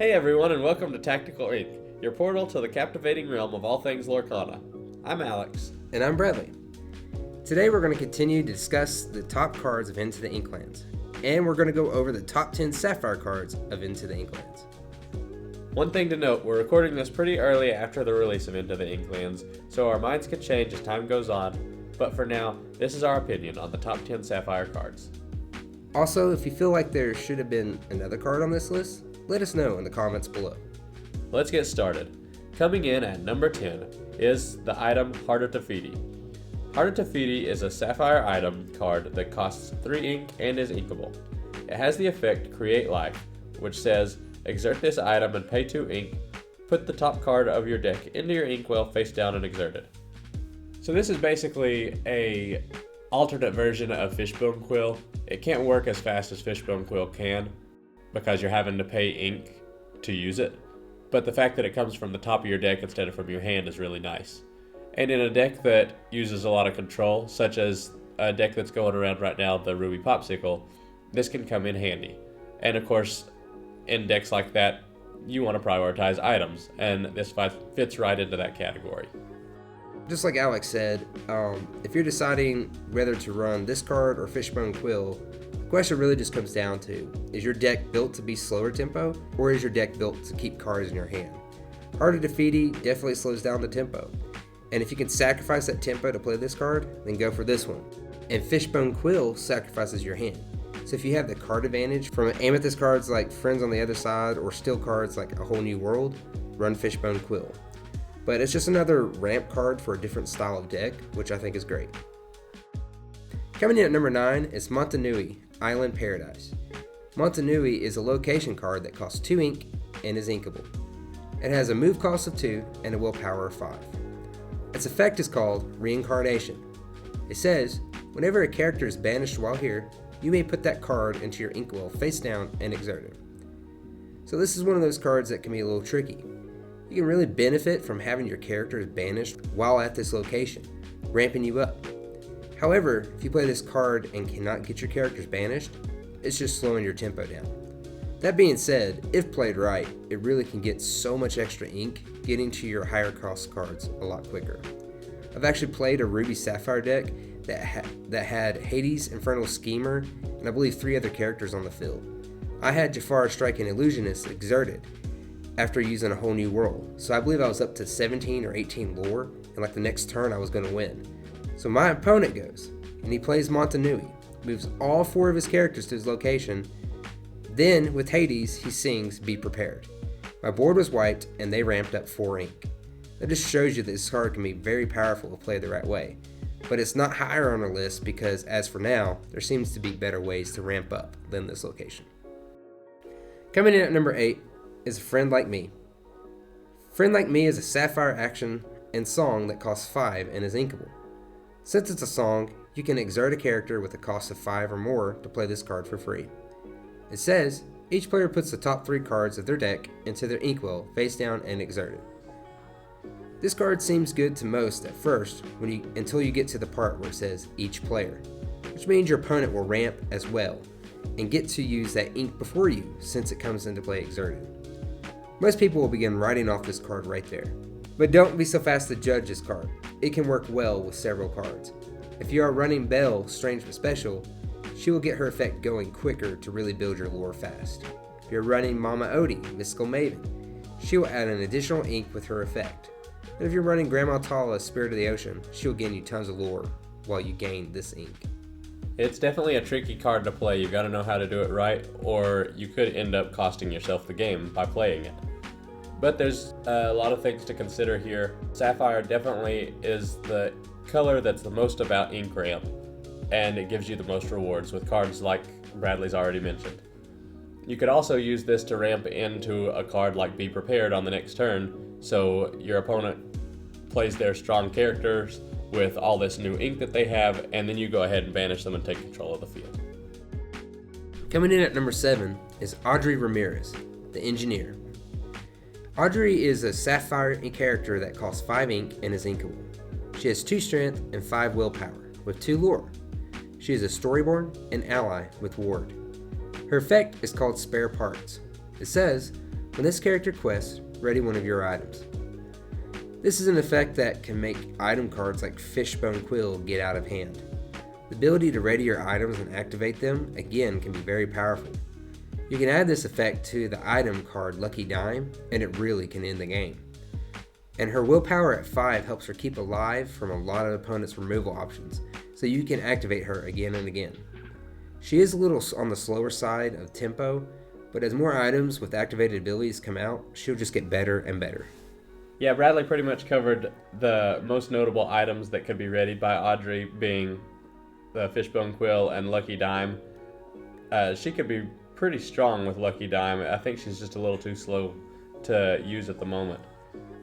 Hey everyone, and welcome to Tactical Ink, your portal to the captivating realm of all things Lorcana. I'm Alex. And I'm Bradley. Today we're going to continue to discuss the top cards of Into the Inklands, and we're going to go over the top 10 Sapphire cards of Into the Inklands. One thing to note, we're recording this pretty early after the release of Into the Inklands, so our minds could change as time goes on, but for now, this is our opinion on the top 10 Sapphire cards. Also, if you feel like there should have been another card on this list, let us know in the comments below. Let's get started. Coming in at number 10 is the item Heart of Tithe. Heart of Tithe is a Sapphire item card that costs 3 ink and is inkable. It has the effect Create Life, which says, exert this item and pay 2 ink, put the top card of your deck into your inkwell face down and exert it. So this is basically a alternate version of Fishbone Quill. It can't work as fast as Fishbone Quill can, because you're having to pay ink to use it, but the fact that it comes from the top of your deck instead of from your hand is really nice. And in a deck that uses a lot of control, such as a deck that's going around right now, the Ruby Popsicle, this can come in handy. And of course, in decks like that, you want to prioritize items, and this fits right into that category. Just like Alex said, if you're deciding whether to run this card or Fishbone Quill, the question really just comes down to, is your deck built to be slower tempo, or is your deck built to keep cards in your hand? Heart of Tithe definitely slows down the tempo, and if you can sacrifice that tempo to play this card, then go for this one. And Fishbone Quill sacrifices your hand. So if you have the card advantage from Amethyst cards like Friends on the Other Side, or Steel cards like A Whole New World, run Fishbone Quill. But it's just another ramp card for a different style of deck, which I think is great. Coming in at number 9 is Montenui, Island Paradise. Montenui is a location card that costs 2 ink and is inkable. It has a move cost of 2 and a willpower of 5. Its effect is called Reincarnation. It says, whenever a character is banished while here, you may put that card into your inkwell face down and exert it. So this is one of those cards that can be a little tricky. You can really benefit from having your characters banished while at this location, ramping you up. However, if you play this card and cannot get your characters banished, it's just slowing your tempo down. That being said, if played right, it really can get so much extra ink getting to your higher cost cards a lot quicker. I've actually played a Ruby Sapphire deck that had Hades, Infernal Schemer, and I believe 3 other characters on the field. I had Jafar Striking Illusionist exerted after using A Whole New World, so I believe I was up to 17 or 18 lore, and like the next turn I was going to win. So my opponent goes, and he plays Montenui, moves all 4 of his characters to his location, then with Hades he sings Be Prepared. My board was wiped and they ramped up 4 ink. That just shows you that this card can be very powerful if played the right way, but it's not higher on our list because as for now, there seems to be better ways to ramp up than this location. Coming in at number 8 is Friend Like Me. Friend Like Me is a Sapphire action and song that costs 5 and is inkable. Since it's a song, you can exert a character with a cost of 5 or more to play this card for free. It says, each player puts the top 3 cards of their deck into their inkwell face down and exert it. This card seems good to most at first until you get to the part where it says each player, which means your opponent will ramp as well and get to use that ink before you since it comes into play exerted. Most people will begin writing off this card right there. But don't be so fast to judge this card. It can work well with several cards. If you are running Belle, Strange but Special, she will get her effect going quicker to really build your lore fast. If you're running Mama Odie, Mystical Maven, she will add an additional ink with her effect. And if you're running Grandma Tala, Spirit of the Ocean, she will gain you tons of lore while you gain this ink. It's definitely a tricky card to play. You've got to know how to do it right, or you could end up costing yourself the game by playing it. But there's a lot of things to consider here. Sapphire definitely is the color that's the most about ink ramp, and it gives you the most rewards with cards like Bradley's already mentioned. You could also use this to ramp into a card like Be Prepared on the next turn, so your opponent plays their strong characters with all this new ink that they have, and then you go ahead and banish them and take control of the field. Coming in at number 7 is Audrey Ramirez, the Engineer. Audrey is a Sapphire character that costs 5 ink and is inkable. She has 2 strength and 5 willpower, with 2 lore. She is a Storyborn and ally with Ward. Her effect is called Spare Parts. It says, When this character quests, ready one of your items. This is an effect that can make item cards like Fishbone Quill get out of hand. The ability to ready your items and activate them, again, can be very powerful. You can add this effect to the item card Lucky Dime, and it really can end the game. And her willpower at 5 helps her keep alive from a lot of opponents' removal options, so you can activate her again and again. She is a little on the slower side of tempo, but as more items with activated abilities come out, she'll just get better and better. Yeah, Bradley pretty much covered the most notable items that could be readied by Audrey, being the Fishbone Quill and Lucky Dime. She could be pretty strong with Lucky Dime. I think she's just a little too slow to use at the moment.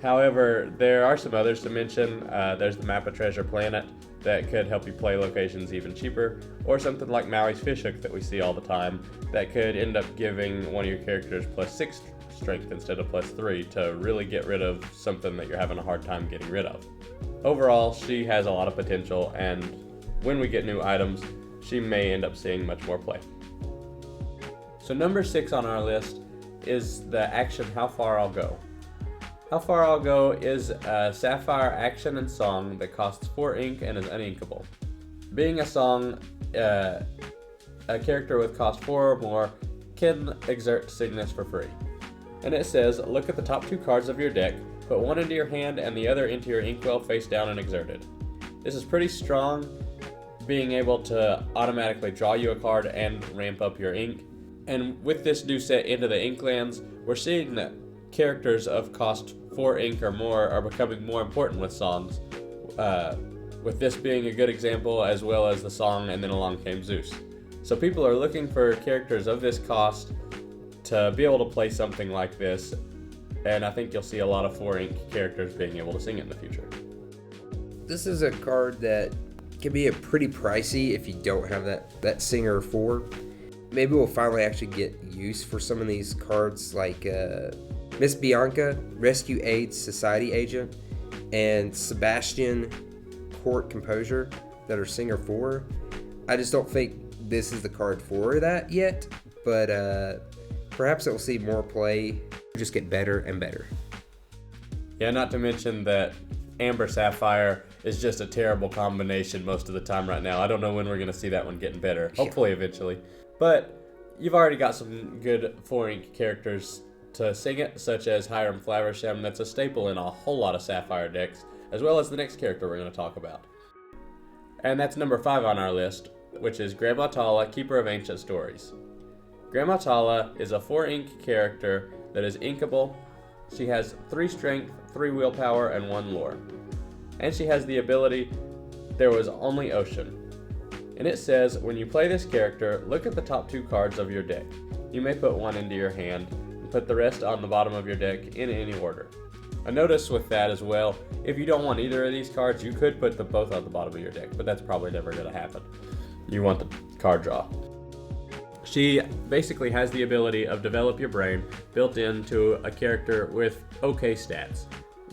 However, there are some others to mention. There's the Map of Treasure Planet that could help you play locations even cheaper, or something like Maui's Fishhook that we see all the time that could end up giving one of your characters +6 strength instead of +3 to really get rid of something that you're having a hard time getting rid of. Overall, she has a lot of potential, and when we get new items, she may end up seeing much more play. So number 6 on our list is the action How Far I'll Go. How Far I'll Go is a Sapphire action and song that costs 4 ink and is uninkable. Being a song, a character with cost 4 or more can exert to sing this for free. And it says, look at the top 2 cards of your deck, put one into your hand and the other into your inkwell face down and exerted. This is pretty strong, being able to automatically draw you a card and ramp up your ink. And with this new set Into the Inklands, we're seeing that characters of cost 4 ink or more are becoming more important with songs, with this being a good example, as well as the song And Then Along Came Zeus. So people are looking for characters of this cost to be able to play something like this, and I think you'll see a lot of 4 ink characters being able to sing it in the future. This is a card that can be pretty pricey if you don't have that singer 4. Maybe we'll finally actually get use for some of these cards like Miss Bianca, Rescue Aid Society Agent, and Sebastian, Court Composure, that are singer 4. I just don't think this is the card for that yet, but perhaps it will see more play, just get better and better. Yeah, not to mention that Amber Sapphire is just a terrible combination most of the time right now. I don't know when we're going to see that one getting better. Hopefully eventually. But you've already got some good 4 ink characters to sing it, such as Hiram Flavershem, that's a staple in a whole lot of Sapphire decks, as well as the next character we're going to talk about. And that's number 5 on our list, which is Grandma Tala, Keeper of Ancient Stories. Grandma Tala is a 4 ink character that is inkable. She has 3 strength, 3 willpower, and 1 lore. And she has the ability, There Was Only Ocean. And it says, when you play this character, look at the top 2 cards of your deck. You may put one into your hand, and put the rest on the bottom of your deck in any order. A notice with that as well, if you don't want either of these cards, you could put them both on the bottom of your deck, but that's probably never going to happen. You want the card draw. She basically has the ability of Develop Your Brain built into a character with okay stats.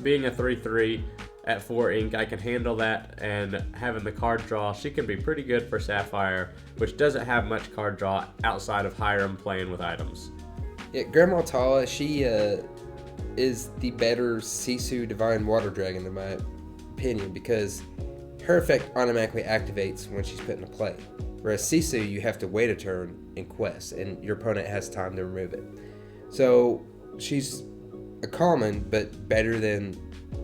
Being a 3/3 at 4 ink, I can handle that, and having the card draw, she can be pretty good for Sapphire, which doesn't have much card draw outside of Hiram playing with items. Yeah, Grandma Tala, she is the better Sisu Divine Water Dragon in my opinion, because her effect automatically activates when she's put into play. Whereas Sisu, you have to wait a turn and quest, and your opponent has time to remove it. So she's a common, but better than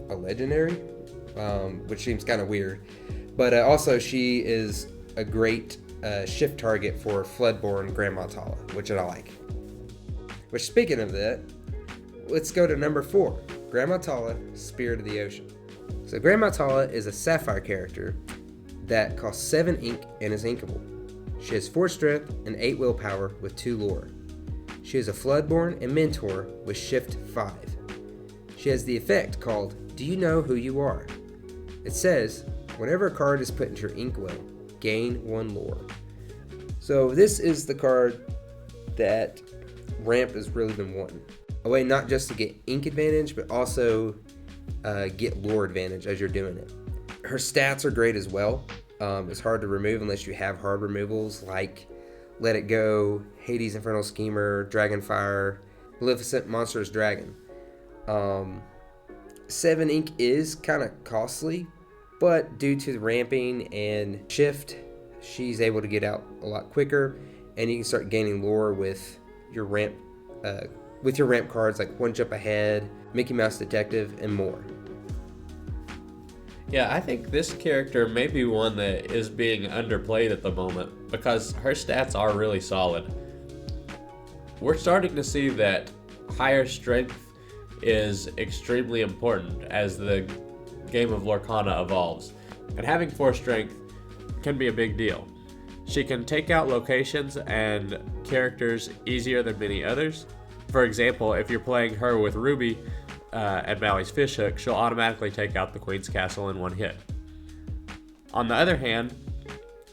a legendary, which seems kind of weird. But also she is a great shift target for Floodborn Grandma Tala, which I like. Which, speaking of that, let's go to number 4, Grandma Tala, Spirit of the Ocean. So Grandma Tala is a Sapphire character that costs 7 ink and is inkable. She has 4 strength and 8 willpower with 2 lore. She is a Floodborn and Mentor with shift 5. She has the effect called Do You Know Who You Are? It says, whenever a card is put into your inkwell, gain 1 lore. So this is the card that Ramp has really been wanting. A way not just to get ink advantage, but also get lore advantage as you're doing it. Her stats are great as well. It's hard to remove unless you have hard removals like Let It Go, Hades Infernal Schemer, Dragonfire, Maleficent Monstrous Dragon. 7 ink is kind of costly, but due to the ramping and shift, she's able to get out a lot quicker, and you can start gaining lore with your ramp cards like One Jump Ahead, Mickey Mouse Detective, and more. Yeah, I think this character may be one that is being underplayed at the moment because her stats are really solid. We're starting to see that higher strength is extremely important as the game of Lorcana evolves, and having 4 strength can be a big deal. She can take out locations and characters easier than many others. For example, if you're playing her with Ruby and Mally's Fishhook, she'll automatically take out the Queen's Castle in one hit. On the other hand,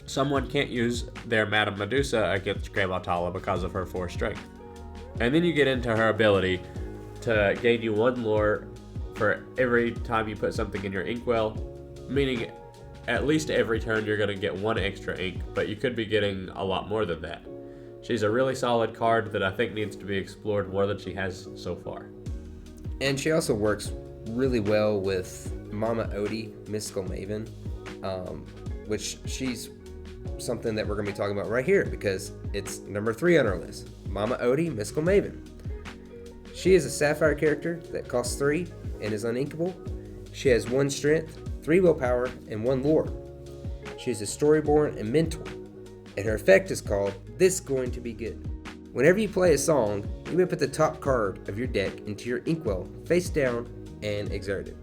someone can't use their Madame Medusa against Grandma Tala because of her 4 strength. And then you get into her ability to gain you 1 lore for every time you put something in your inkwell, meaning at least every turn you're going to get 1 extra ink, but you could be getting a lot more than that. She's a really solid card that I think needs to be explored more than she has so far. And she also works really well with Mama Odie, Mystical Maven, which she's something that we're going to be talking about right here because it's number 3 on our list. Mama Odie, Mystical Maven. She is a Sapphire character that costs 3 and is uninkable. She has 1 strength, 3 willpower, and 1 lore. She is a Storyborn and Mentor, and her effect is called This Going to Be Good. Whenever you play a song, you may put the top card of your deck into your inkwell face down and exert it.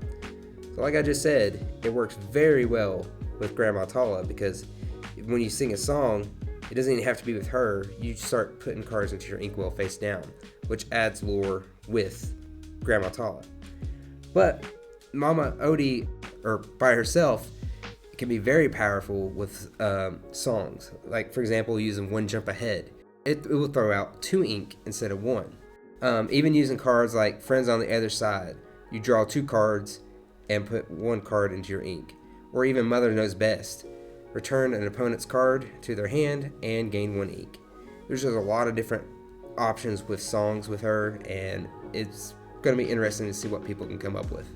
So like I just said, it works very well with Grandma Tala because when you sing a song, it doesn't even have to be with her. You start putting cards into your inkwell face down, which adds lore with Grandma Tala. But Mama Odie, or by herself, can be very powerful with songs. Like, for example, using One Jump Ahead. It will throw out 2 ink instead of 1. Even using cards like Friends on the Other Side, you draw 2 cards and put 1 card into your ink. Or even Mother Knows Best. Return an opponent's card to their hand and gain 1 ink. There's just a lot of different options with songs with her, and it's going to be interesting to see what people can come up with.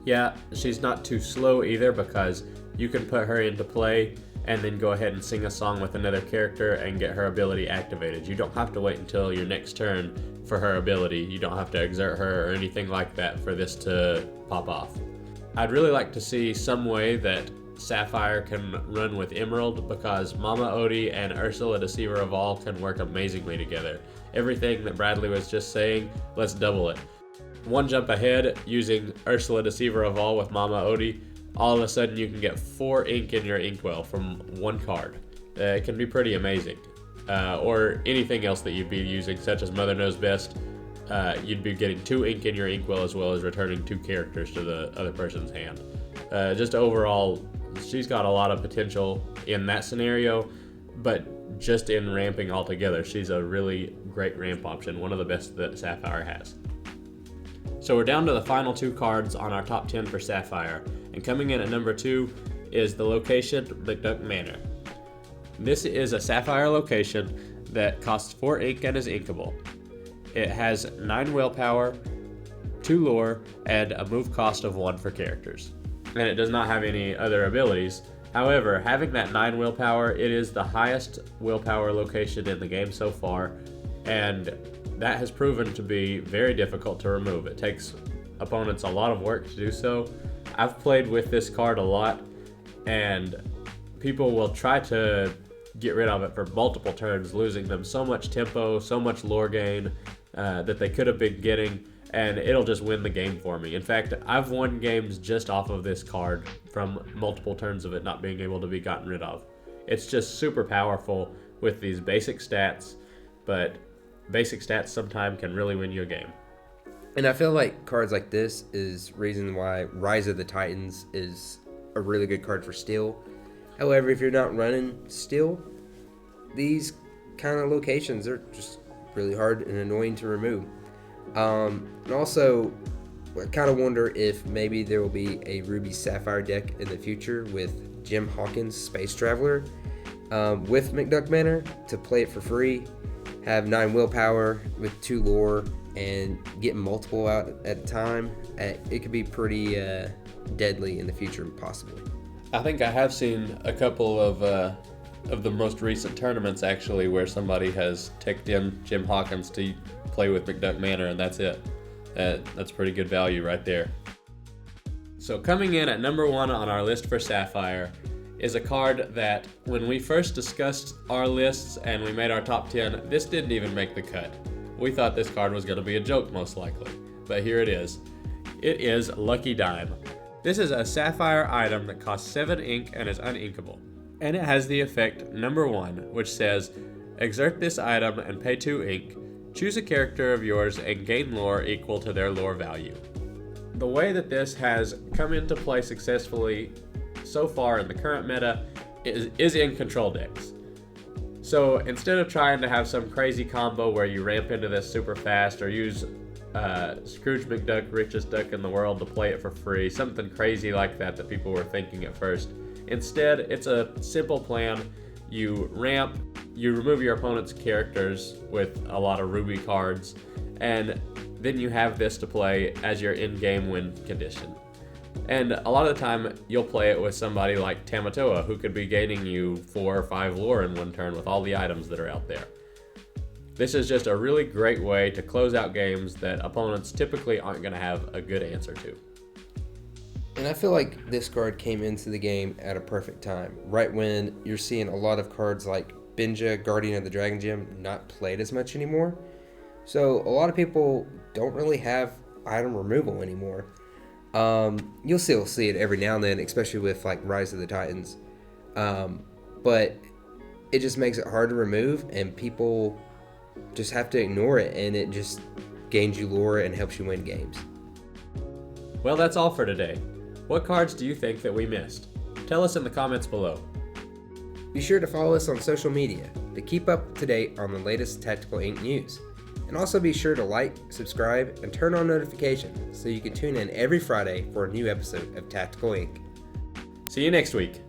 Yeah, she's not too slow either because you can put her into play and then go ahead and sing a song with another character and get her ability activated. You don't have to wait until your next turn for her ability. You don't have to exert her or anything like that for this to pop off. I'd really like to see some way that Sapphire can run with Emerald because Mama Odie and Ursula Deceiver of All can work amazingly together. Everything that Bradley was just saying, let's double it. One Jump Ahead using Ursula Deceiver of All with Mama Odie, all of a sudden you can get 4 ink in your inkwell from 1 card. It can be pretty amazing. Or anything else that you'd be using, such as Mother Knows Best, you'd be getting 2 ink in your inkwell as well as returning 2 characters to the other person's hand. Just overall, she's got a lot of potential in that scenario, but just in ramping altogether, she's a really great ramp option, one of the best that Sapphire has. So we're down to the final 2 cards on our top 10 for Sapphire, and coming in at number 2 is the location McDuck Manor. This is a Sapphire location that costs 4 ink and is inkable. It has 9 willpower, 2 lore, and a move cost of 1 for characters. And it does not have any other abilities. However, having that 9 willpower, it is the highest willpower location in the game so far, and that has proven to be very difficult to remove. It takes opponents a lot of work to do so. I've played with this card a lot, and people will try to get rid of it for multiple turns, losing them so much tempo, so much lore gain that they could have been getting, and it'll just win the game for me. In fact, I've won games just off of this card from multiple turns of it not being able to be gotten rid of. It's just super powerful with these basic stats, but basic stats sometimes can really win you a game. And I feel like cards like this is reason why Rise of the Titans is a really good card for Steel. However, if you're not running Steel, these kind of locations are just really hard and annoying to remove. And also, I kind of wonder if maybe there will be a Ruby Sapphire deck in the future with Jim Hawkins' Space Traveler with McDuck Manor to play it for free. Have 9 willpower with 2 lore and getting multiple out at a time, it could be pretty deadly in the future, possibly. I think I have seen a couple of the most recent tournaments actually where somebody has ticked in Jim Hawkins to play with McDuck Manor, and that's it. That's pretty good value right there. So coming in at number 1 on our list for Sapphire is a card that when we first discussed our lists and we made our top 10, this didn't even make the cut. We thought this card was going to be a joke most likely, but here it is. It is Lucky Dime. This is a Sapphire item that costs 7 ink and is uninkable. And it has the effect number 1, which says, exert this item and pay 2 ink, choose a character of yours and gain lore equal to their lore value. The way that this has come into play successfully so far in the current meta is in control decks. So instead of trying to have some crazy combo where you ramp into this super fast or use Scrooge McDuck, richest duck in the world, to play it for free, something crazy like that people were thinking at first. Instead, it's a simple plan. You ramp, you remove your opponent's characters with a lot of ruby cards, and then you have this to play as your in-game win condition. And a lot of the time, you'll play it with somebody like Tamatoa, who could be gaining you 4 or 5 lore in one turn with all the items that are out there. This is just a really great way to close out games that opponents typically aren't going to have a good answer to. And I feel like this card came into the game at a perfect time, right when you're seeing a lot of cards like Benja, Guardian of the Dragon Gem, not played as much anymore. So a lot of people don't really have item removal anymore. You'll still see it every now and then, especially with like Rise of the Titans. But it just makes it hard to remove, and people just have to ignore it, and it just gains you lore and helps you win games. Well, that's all for today. What cards do you think that we missed? Tell us in the comments below. Be sure to follow us on social media to keep up to date on the latest Tactical Ink news. And also be sure to like, subscribe, and turn on notifications so you can tune in every Friday for a new episode of Tactical Ink. See you next week.